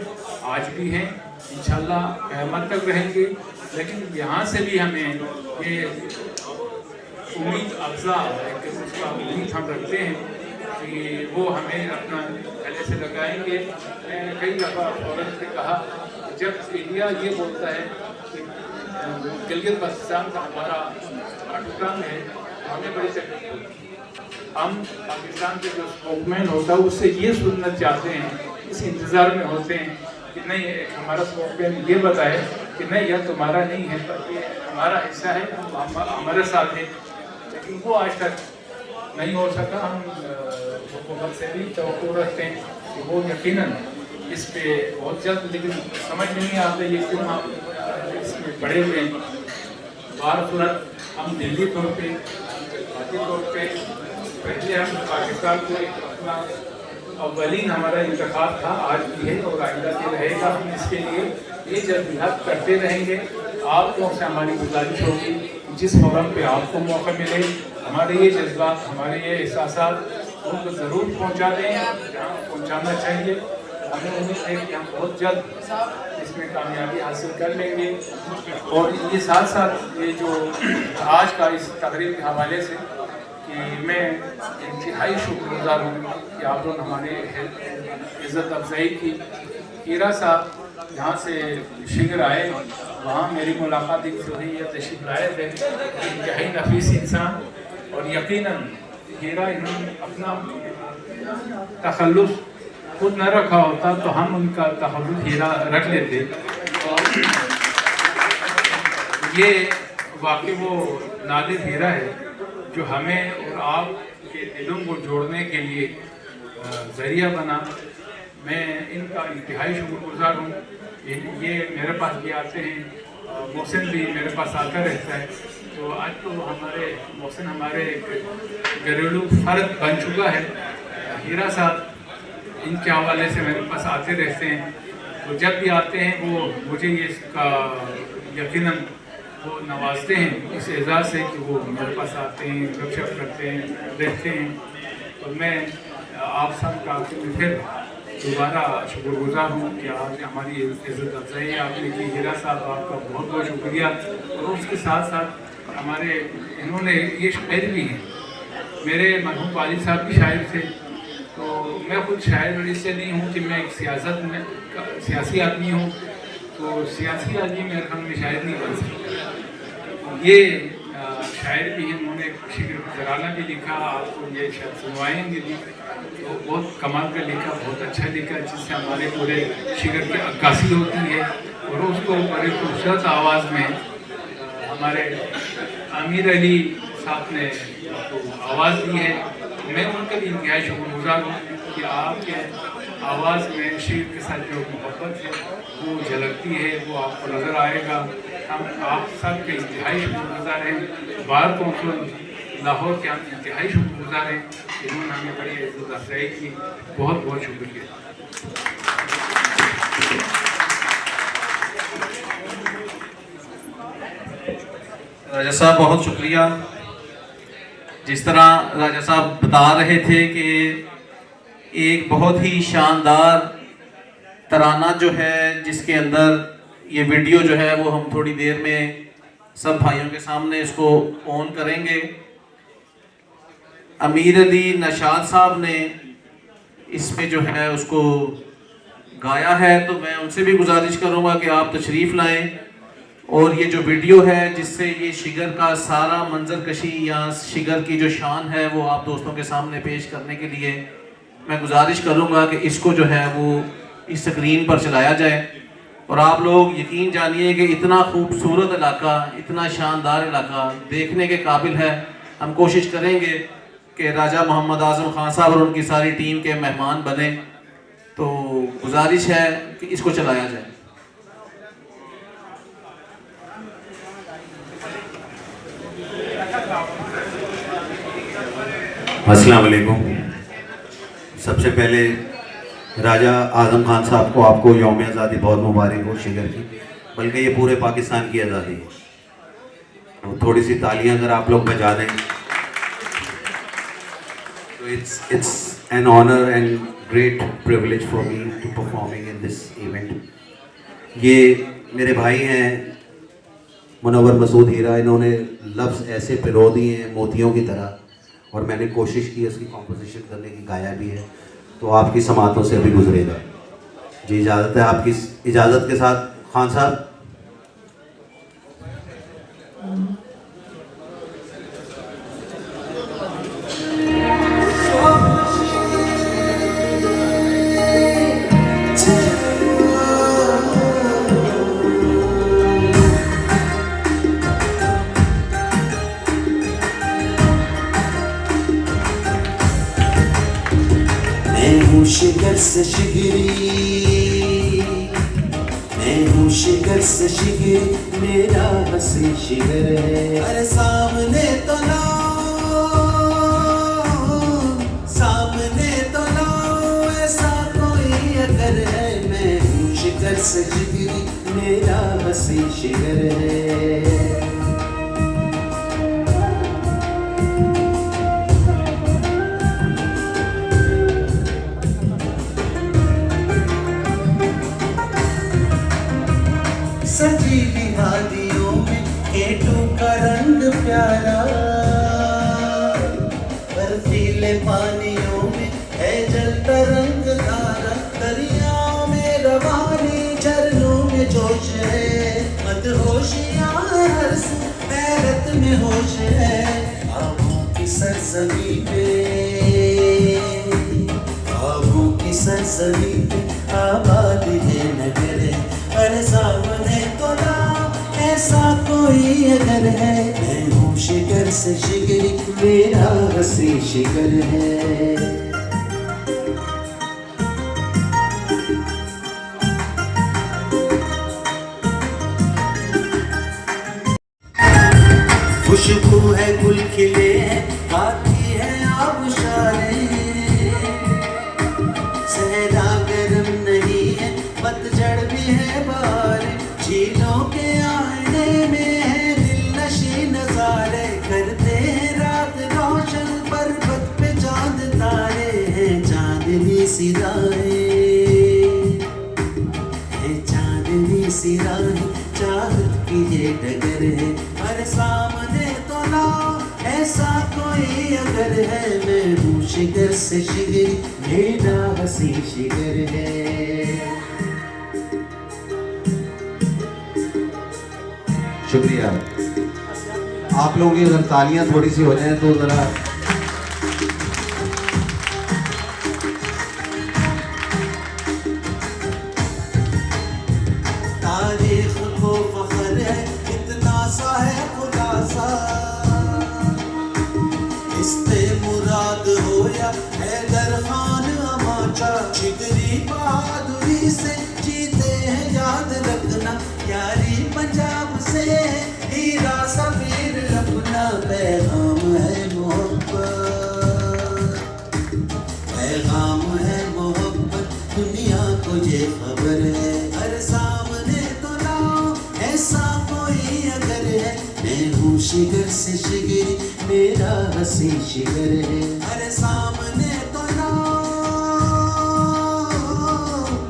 आज भी हैं, इंशाल्लाह क़यामत तक रहेंगे। लेकिन यहाँ से भी हमें ये उम्मीद अफ़ज़ा उसका उम्मीद हम रखते हैं कि वो हमें अपना गले से लगाएंगे। मैंने कई दफ़ा औरत से कहा, जब इंडिया ये बोलता है कि गिलगित बल्तिस्तान का हमारा पाकिस्तान है, तो हमें बड़ी तकलीफ होती है। हम पाकिस्तान के जो स्पोकमैन होता है उससे ये सुनना चाहते हैं, इस इंतज़ार में होते हैं कि नहीं, हमारा स्पोकमैन ये बताए कि नहीं यह तुम्हारा नहीं है, बल्कि हमारा हिस्सा है, हमारे साथ है। लेकिन वो आज तक नहीं हो सका। हम हुकूमत से भी तवक्को रखते हैं कि वो यकीनन इस पे बहुत जल्द, लेकिन समझ नहीं आता ये क्यों हम इसमें पड़े हुए हैं। बारसूरत हम दिल्ली तौर पे, बाकी तौर पे पहले हम पाकिस्तान को एक अपना अव्वलीन हमारा इंतखाब था, आज भी है और आइंदा भी रहेगा। हम इसके लिए ये जद्दोजहद करते रहेंगे। आप लोगों से हमारी गुजारिश होगी, जिस फोरम पे आपको मौका मिले, हमारे ये जज्बात, हमारे ये एहसासात उनको ज़रूर पहुँचा दें जहाँ पहुँचाना चाहिए। हमें उम्मीद है कि हम बहुत जल्द इसमें कामयाबी हासिल कर लेंगे। और ये साथ साथ ये जो आज का इस तकरीब के हवाले से कि मैं इंतहाई शुक्रगुज़ार हूँ कि आप लोग हमारे इज़्ज़त अफजाई की। हीरा साहब जहाँ से शिगर आए वहाँ मेरी मुलाकात एक जो है तशरीफ लाए थे, इंतहाई नफीस इंसान, और यकीनन हीरा इन्होंने अपना तखल्लुस खुद न रखा होता तो हम उनका तखल्लुस हीरा रख लेते। ये वाकई वो नादिर हीरा है जो हमें और आपके दिलों को जोड़ने के लिए ज़रिया बना। मैं इनका इंतहाई शुक्रगुज़ार हूँ। ये मेरे पास भी आते हैं, मोहसिन भी मेरे पास आता रहता है। तो आज तो हमारे मोहसिन हमारे घरेलू फ़र्द बन चुका है। हीरा साहब इनके हवाले से मेरे पास आते रहते हैं। तो जब भी आते हैं वो मुझे ये यकीनन वो नवाजते हैं इस एज़ाज़ से कि वो मेरे पास आते हैं, गपशप करते हैं, रहते हैं। तो मैं आप सब का फिर दोबारा शुक्रगुज़ार हूँ कि आज हमारी इज़्ज़त अफ़ज़ाई आपने की। हीरा साहब आपका बहुत बहुत शुक्रिया। और उसके साथ साथ हमारे इन्होंने ये शायर भी हैं, मेरे मरहूम वालिद साहब भी शायर थे। तो मैं खुद शायर इससे नहीं हूँ कि मैं एक सियासी आदमी हूँ, तो सियासी आदमी मेरे ख्याल में शायर नहीं बन सकता। ये शायर भी हैं, उन्होंने शिक्र तराना भी लिखा, आपको ये शायद सुनवाएंगे भी। तो बहुत कमाल का लिखा, बहुत अच्छा लिखा, जिससे हमारे पूरे शिक्र की अक्कासी होती है। और उसको बड़े खूबसूरत आवाज़ में हमारे आमिर अली साहब ने आवाज़ दी है। मैं उनका भी इंतहाई शुक्रगुज़ार हूँ कि आपके आवाज़ में शेर के साथ जो मोहब्बत है वो झलकती है, वो आपको नज़र आएगा। हम आप सब के इंतहाई शुक्रगुज़ार हैं। बार कौंसिल लाहौर के हम इंतहाई शुक्रगुज़ार हैं। इन्होंने हमें बड़ी इज़्ज़त अफ़ज़ाई की। बहुत बहुत शुक्रिया। राजा साहब बहुत शुक्रिया। जिस तरह राजा साहब बता रहे थे कि एक बहुत ही शानदार तराना जो है, जिसके अंदर ये वीडियो जो है वो हम थोड़ी देर में सब भाइयों के सामने इसको ऑन करेंगे। अमीर अली नशाद साहब ने इसमें जो है उसको गाया है। तो मैं उनसे भी गुजारिश करूँगा कि आप तशरीफ़ लाएं और ये जो वीडियो है जिससे ये शिगर का सारा मंजर कशी या शिगर की जो शान है वो आप दोस्तों के सामने पेश करने के लिए मैं गुजारिश करूँगा कि इसको जो है वो इस स्क्रीन पर चलाया जाए। और आप लोग यकीन जानिए कि इतना खूबसूरत इलाका, इतना शानदार इलाका देखने के काबिल है। हम कोशिश करेंगे कि राजा मोहम्मद आज़म ख़ान साहब और उनकी सारी टीम के मेहमान बने। तो गुजारिश है कि इसको चलाया जाए। अस्सलाम वालेकुम। सबसे पहले राजा आज़म ख़ान साहब को आपको यौम आज़ादी बहुत मुबारक हो शिगर की, बल्कि ये पूरे पाकिस्तान की आज़ादी है। और थोड़ी सी तालियां अगर आप लोग बजा दें तो it's an honour and great privilege for me to performing in this event. ये मेरे भाई हैं मुनव्वर मसूद हीरा, इन्होंने लफ्ज़ ऐसे पिरो दिए हैं मोतियों की तरह, और मैंने कोशिश की उसकी कॉम्पोजिशन करने की, गाया भी है। तो आपकी समातों से अभी गुजरेगा जी। इजाज़त है, आपकी इजाज़त के साथ खान साहब। शिगर से शिगरी, मैं हूँ शिगर से शिगरी, मेरा हसी शिगर है। अरे सामने तो लाओ, सामने तो लाओ, ऐसा कोई अगर है। मैं हूँ शिगर से शिगरी, मेरा हसी शिगर है। सजीली वादियों में केटू का रंग प्यारा, बर्फीले पानियों में है जलता रंग धारा। दरियाओं में रवानी, झरनों में जोश है, मदहोशियाँ हर हैरत में होश है। आँखों की सरजमी पे की सरसरी पे आबाद है नगर है। अरे सामने तो लाओ ऐसा कोई अगर है, मैं हूँ शिगर से शिगरी मेरा हसी शिगर है। खुशबू है गुल खिले हैं, आती है आबशारें, सहरा गर्म नहीं है पतझड़ भी है बाहर, झीलों के आईने में है दिलनशी नजारे, करते हैं रात रोशन पर्वत पे चांद तारे हैं, चांदनी सिराएं है, चांदनी सिराएं चाहत की ये डगर है। हर सामने तो लाओ ऐसा कोई अगर है, मैं हूँ शिगर से शिगरी मेरा हसी शिगर है। शुक्रिया। आप लोगों की अगर तालियां थोड़ी सी हो जाएं तो ज़रा तारीख को फख्र है इतना सा है खुलासा, इस्ते मुराद हो या हैदर खान अमाचा, शिगरी बहादुरी से जीते हैं याद रखना, यारी पंजाब से हीरा सफीर अपना, पैगाम है मोहब्बत, पैगाम है मोहब्बत दुनिया को ये खबर है। हर सामने तो लाओ ऐसा कोई अगर है, मैं हूँ शिगर से शिगरी मेरा हसी शिगर है। हर सामने तो लाओ,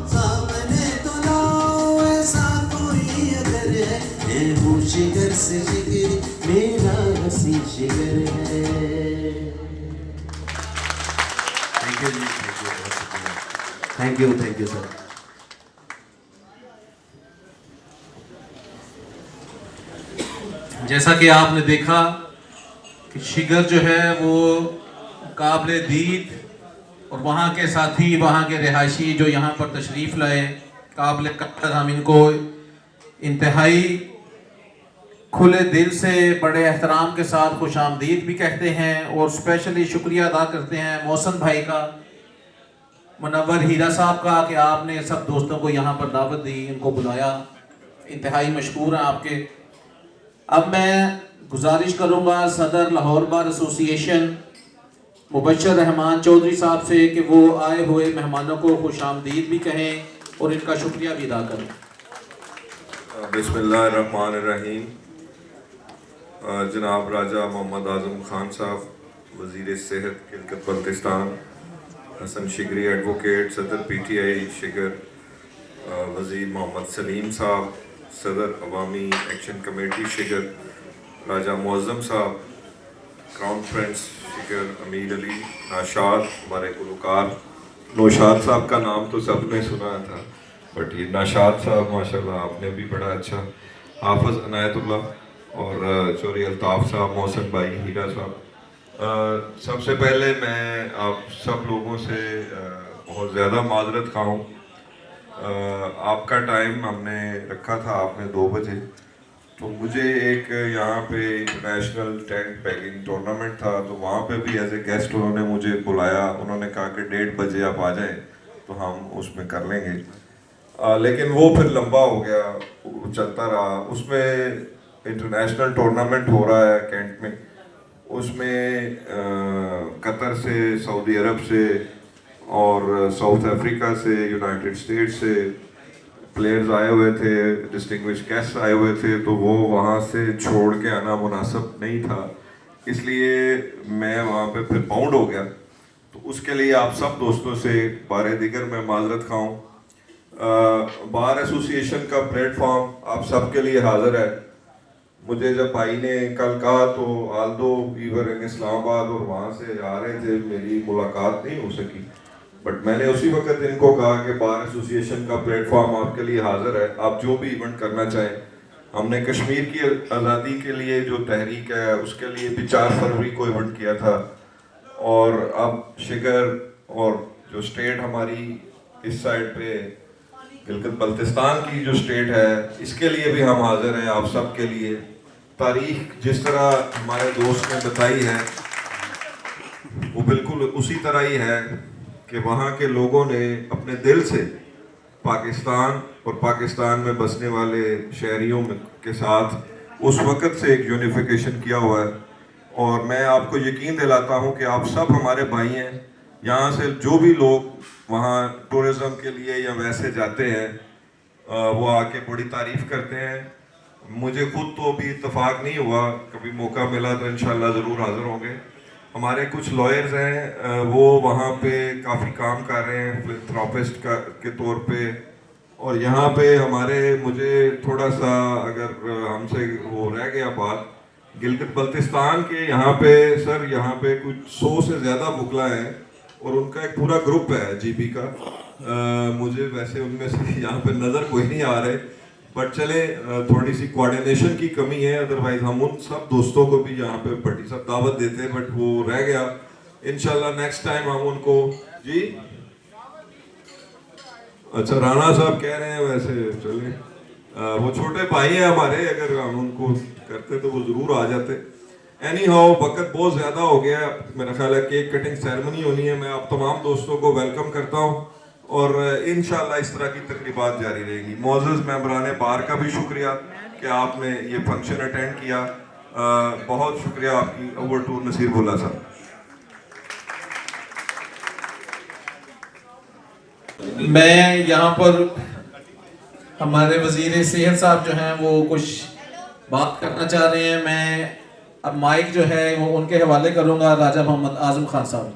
सामने तो लाओ ऐसा कोई अगर है, मैं हूँ शिगर से शिगरी मेरा हसी शिगर है। थैंक यू जी, थैंक यू सर। जैसा कि आपने देखा कि शिगर जो है वो काबिल दीद और वहाँ के साथी, वहाँ के रिहायशी जो यहाँ पर तशरीफ़ लाए, काबिल कदर, हम इनको इंतहाई खुले दिल से बड़े एहतराम के साथ खुश आमदीद भी कहते हैं और स्पेशली शुक्रिया अदा करते हैं मोहसन भाई का, मुनव्वर हीरा साहब का कि आपने सब दोस्तों को यहाँ पर दावत दी, इनको बुलाया, इंतहाई मशकूर हैं आपके। अब मैं गुजारिश करूँगा सदर लाहौर बार एसोसिएशन मुबशर रहमान चौधरी साहब से कि वो आए हुए मेहमानों को खुश आमदीद भी कहें और इनका शुक्रिया भी अदा करें। बिस्मिल्लाहिर्रहमानिर्रहीम। जनाब राजा मोहम्मद आज़म खान साहब, वज़ीर सेहत खिलकत बल्तिस्तान, हसन शिगरी एडवोकेट, सदर PTI शिगर, वज़ीर मोहम्मद सलीम साहब, सदर अवामी एक्शन कमेटी शिगर, राजा मुअज़्ज़म साहब, क्राउन प्रिंस शिगर, अमीर अली, नाशाद, हमारे गुलकार नौशाद साहब का नाम तो सबने सुना था, बट ये नाशाद साहब माशाल्लाह आपने भी बड़ा अच्छा, हाफिज़ अनायतुल्लाह और चौधरी अल्ताफ़ साहब, मोहसन भाई, हीरा साहब। सबसे पहले मैं आप सब लोगों से बहुत ज़्यादा माजरत खा हूँ। आपका टाइम हमने रखा था, आपने 2 बजे, तो मुझे एक यहाँ पे इंटरनेशनल टेंट पैकिंग टूर्नामेंट था, तो वहाँ पे भी एज ए गेस्ट उन्होंने मुझे बुलाया, उन्होंने कहा कि 1:30 बजे आप आ जाएं तो हम उसमें कर लेंगे। लेकिन वो फिर लंबा हो गया, चलता रहा। उसमें इंटरनेशनल टूर्नामेंट हो रहा है कैंट में, उसमें कतर से, सऊदी अरब से और साउथ अफ्रीका से, यूनाइटेड स्टेट्स से प्लेयर्स आए हुए थे, डिस्टिंग्विश गेस्ट आए हुए थे, तो वो वहाँ से छोड़ के आना मुनासिब नहीं था, इसलिए मैं वहाँ पे फिर बाउंड हो गया। तो उसके लिए आप सब दोस्तों से बारे दिगर मैं माजरत खाऊँ। बार एसोसिएशन का प्लेटफॉर्म आप सब के लिए हाजिर है। मुझे जब भाई ने कल कहा तो आल्दो वीवर इन इस्लामाबाद और वहाँ से आ रहे थे, मेरी मुलाकात नहीं हो सकी, बट मैंने उसी वक्त इनको कहा कि बार एसोसिएशन का प्लेटफॉर्म आपके लिए हाजिर है, आप जो भी इवेंट करना चाहें। हमने कश्मीर की आज़ादी के लिए जो तहरीक है उसके लिए भी 4 फरवरी को इवेंट किया था, और अब शिगर और जो स्टेट हमारी इस साइड पे गिलगित बल्तिस्तान की जो स्टेट है, इसके लिए भी हम हाजिर हैं आप सब के लिए। तारीख जिस तरह हमारे दोस्त ने बताई है वो बिल्कुल उसी तरह ही है कि वहाँ के लोगों ने अपने दिल से पाकिस्तान और पाकिस्तान में बसने वाले शहरियों के साथ उस वक़्त से एक यूनिफिकेशन किया हुआ है। और मैं आपको यकीन दिलाता हूँ कि आप सब हमारे भाई हैं। यहाँ से जो भी लोग वहाँ टूरिज़म के लिए या वैसे जाते हैं वो आके बड़ी तारीफ़ करते हैं। मुझे खुद तो अभी इत्तेफाक नहीं हुआ, कभी मौका मिला तो इंशाल्लाह ज़रूर हाज़िर होंगे। हमारे कुछ लॉयर्स हैं वो वहाँ पे काफ़ी काम कर रहे हैं फिलंथ्रोपिस्ट के तौर पे। और यहाँ पे हमारे मुझे थोड़ा सा अगर हमसे वो रह गया बात, गिलगित बल्तिस्तान के यहाँ पे सर, यहाँ पे कुछ 100 से ज़्यादा बुकला हैं और उनका एक पूरा ग्रुप है जीपी का। मुझे वैसे उनमें से यहाँ पे नज़र कोई नहीं आ रहे, बट चले थोड़ी सी कोऑर्डिनेशन की कमी है। अदरवाइज हम उन सब दोस्तों को भी यहाँ पे बड़ी सब दावत देते हैं, बट वो रह गया। इंशाल्लाह नेक्स्ट टाइम हम उनको जी अच्छा राणा साहब कह रहे हैं, वैसे चले वो छोटे भाई हैं हमारे, अगर हम उनको करते तो वो ज़रूर आ जाते। एनी हाउ वक्त बहुत ज़्यादा हो गया, मेरा ख्याल है केक कटिंग सेरेमनी होनी है। मैं आप तमाम दोस्तों को वेलकम करता हूँ और इंशाल्लाह इस तरह की तकरीबात जारी रहेगी। मोअज़्ज़ज़ मेंबरान बार का भी शुक्रिया कि आपने ये फंक्शन अटेंड किया। बहुत शुक्रिया आपकी। ओवर टू नसीर भुल्ला साहब। मैं यहाँ पर हमारे वज़ीर सेहत साहब जो हैं वो कुछ बात करना चाह रहे हैं। मैं अब माइक जो है वो उनके हवाले करूँगा राजा मोहम्मद आज़म खान साहब।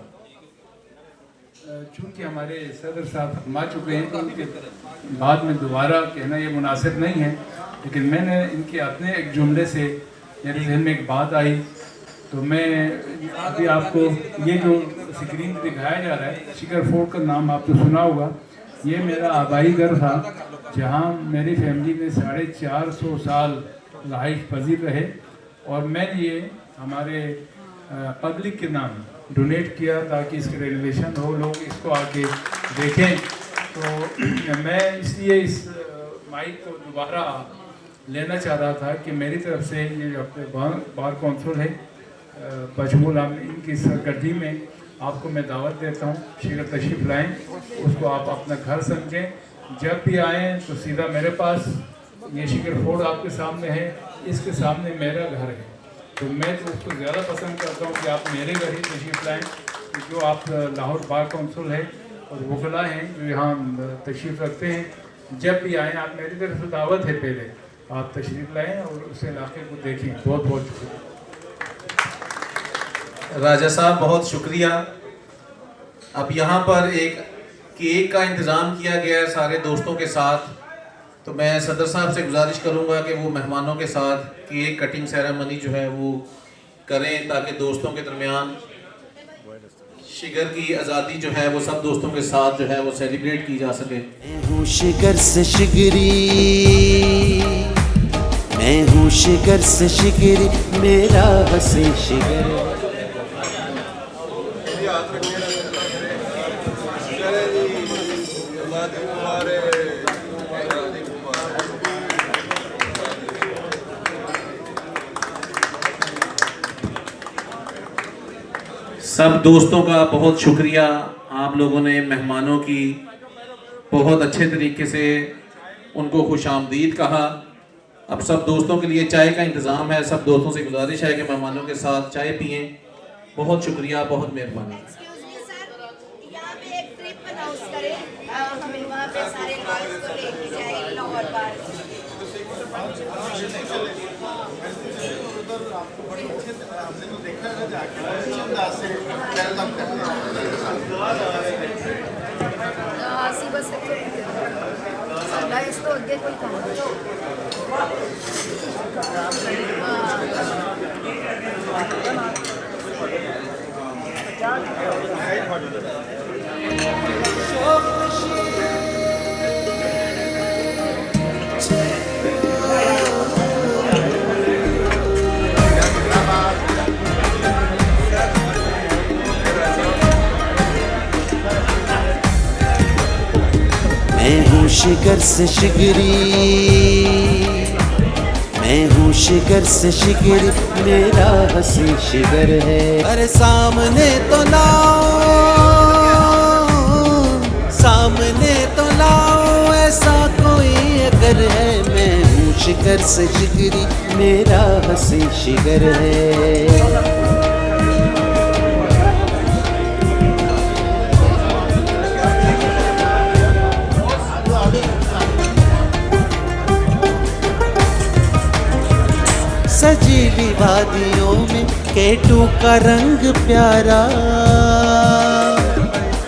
चूँकि हमारे सदर साहब फरमा चुके हैं तो उनके बाद में दोबारा कहना ये मुनासिब नहीं है, लेकिन मैंने इनके अपने एक जुमले से मेरे जहन में एक बात आई, तो मैं अभी आपको ये जो स्क्रीन पर दिखाया जा रहा है, शिकर फोर्ट का नाम आपने सुना होगा। ये मेरा आबाई घर था जहाँ मेरी फैमिली में 450 साल रहाइश पजीर रहे और मैंने ये हमारे पब्लिक के नाम डोनेट किया ताकि इसकी रेनोवेशन हो, लोग इसको आके देखें। तो मैं इसलिए इस माइक को दोबारा लेना चाह रहा था कि मेरी तरफ से ये जो अपने बार कौंसिल है बजमुल इनकी सरगर्दी में आपको मैं दावत देता हूँ, शिकर तशरीफ़ लाएँ, उसको आप अपना घर समझें। जब भी आएँ तो सीधा मेरे पास, ये शिकर फोर्ट आपके सामने है, इसके सामने मेरा घर है, तो मैं तो उसको ज़्यादा पसंद करता हूँ कि आप मेरे घर ही तशरीफ़ लाएँ। जो आप लाहौर बार कौंसिल है और वकला हैं जो यहाँ तशरीफ़ रखते हैं, जब भी आएँ आप मेरी तरफ से दावत है, पहले आप तशरीफ़ लाएँ और उस इलाके को देखें। बहुत बहुत शुक्रिया राजा साहब, बहुत शुक्रिया। अब यहाँ पर एक केक का इंतज़ाम किया गया है सारे दोस्तों के साथ, तो मैं सदर साहब से गुजारिश करूँगा कि वो मेहमानों के साथ केक कटिंग सेरेमनी जो है वो करें ताकि दोस्तों के दरमियान शिगर की आज़ादी जो है वो सब दोस्तों के साथ जो है वो सेलिब्रेट की जा सके। मैं हूँ शिगर से शिगरी, मैं हूँ शिगर से शिगरी, मेरा हंसे शिगर। सब दोस्तों का बहुत शुक्रिया। आप लोगों ने मेहमानों की बहुत अच्छे तरीके से उनको खुशामदीद कहा। अब सब दोस्तों के लिए चाय का इंतज़ाम है। सब दोस्तों से गुजारिश है कि मेहमानों के साथ चाय पिएं। बहुत शुक्रिया, बहुत मेहरबानी। मैं हूँ शिगर से शिगरी, मैं हूँ शिगर से शिगरी, मेरा हसी शिगर है। अरे सामने तो लाओ, सामने तो लाओ, ऐसा कोई अगर है। मैं हूँ शिगर से शिगरी, मेरा हसी शिगर है। सजीली वादियों में केटू का रंग प्यारा,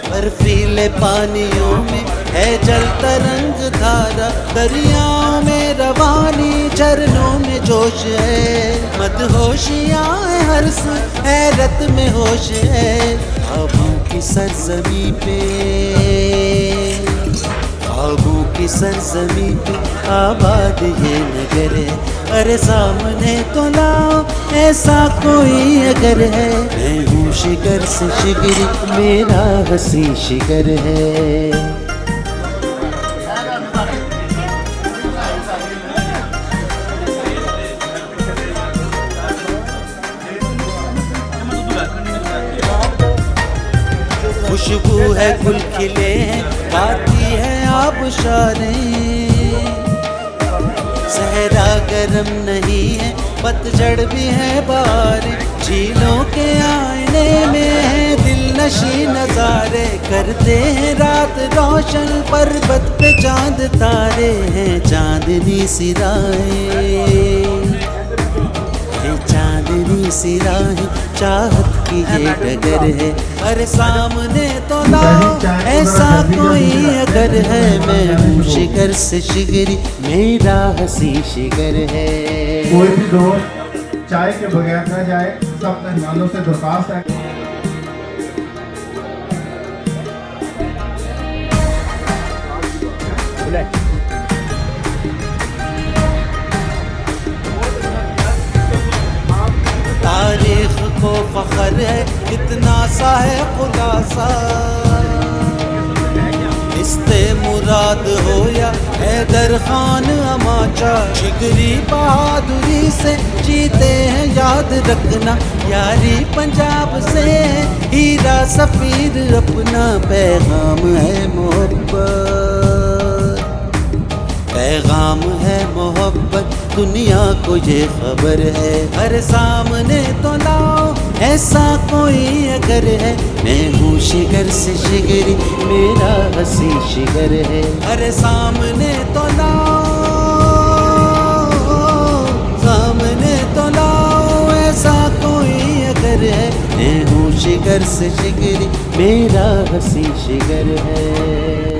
बर्फीले पानियों में है जल तरंग धारा। दरियाओं में रवानी, झरनों में जोश है, मदहोशियाँ हर्ष हैरत में होश है। ख्वाबों की सरजमी पे, ख्वाबों की सरजमी पे आबाद ये नगर है। अरे सामने तो लाओ, ऐसा कोई अगर है। मैं हूँ शिगर से शिगरी, मेरा हसी शिगर है। खुशबू है गुल खिले हैं, गाती है आबशारें। सहरा गरम नहीं है, पतझड़ भी है बारिश। झीलों के आईने में है दिल नशी नजारे, करते हैं रात रोशन, पर्वत पे चांद तारे हैं। चांदनी सिराएं, चांदनी सिराएं, चाहत की ये डगर है। अरे सामने तो लाओ, ऐसा कोई अगर है। मैं हूँ शिगर से शिगरी, मेरा हसी शिगर है। कोई भी दोस्त चाय के बगैर न जाए, सब मेहमानों से दरख्वास्त है। तारीख को फख्र है, इतना सा है खुलासा। इस्ते मुराद हो या हैदर खान अमाचा, शिगरी बहादुरी से जीते हैं याद रखना। यारी पंजाब से है, हीरा सफीर अपना। पैगाम है मोहब्बत, पैगाम है मोहब्बत, दुनिया को ये खबर है। अरे सामने तो लाओ, ऐसा कोई अगर है। मैं हूँ शिगर से शिगरी, मेरा हसी शिगर है। अरे सामने तो लाओ, सामने तो लाओ, ऐसा कोई अगर है। मैं हूँ शिगर से शिगरी, मेरा हसी शिगर है।